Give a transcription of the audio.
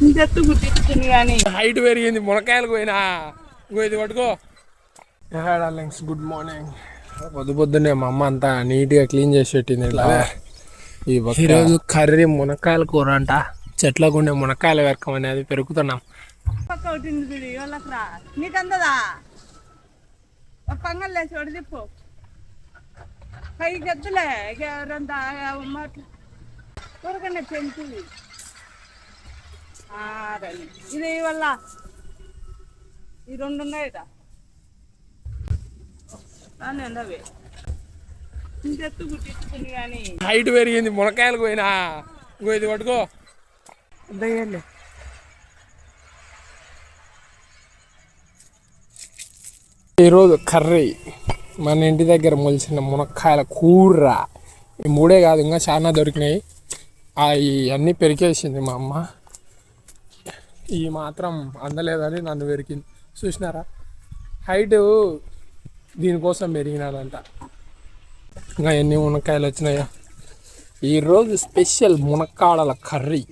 ఇంతెత్తు గుర్తిస్తుంది కానీ హైట్ పెరిగింది మునక్కాయలు పోయినా ఇంకో ఇది పట్టుకో. Darlings good morning. పొద్దున్నే మా అమ్మ అంతా నీట్గా క్లీన్ చేసి పెట్టింది. ఇట్లా ఈరోజు కర్రీ మునక్కాయల కూర అంట. చెట్లకు ఉండే మునక్కాయల వెరకం అనేది పెరుగుతున్నాం. పక్క ఒకటింది చూడు వాళ్ళకి రా నీకు అందదా ఒక పంగల్ లేచి ఒకటి తిప్పు పైకి ఎద్దులే ఎవరంతా ఊరకన్నా పెంచి ఇది వల్ల ఈ రెండు ఉన్నాయి కదా అవి ఇంతెత్తు గుర్తిస్తుంది కానీ హైట్ పెరిగింది మునక్కాయలు పోయినా ఇంకో ఇది పట్టుకో. అంతేయండి. ఈరోజు కర్రీ మన ఇంటి దగ్గర మొలిచిన మునక్కాయల కూర. ఈ మూడే కాదు ఇంకా చాలా దొరికినాయి. అవి అన్నీ పెరికేసింది మా అమ్మ. ఈ మాత్రం అందలేదని నన్ను పెరికింది. చూసినారా హైట్ దీనికోసం పెరిగినాడంట. ఇంకా ఎన్ని మునక్కాయలు వచ్చినాయో. ఈరోజు స్పెషల్ మునక్కాడల కర్రీ.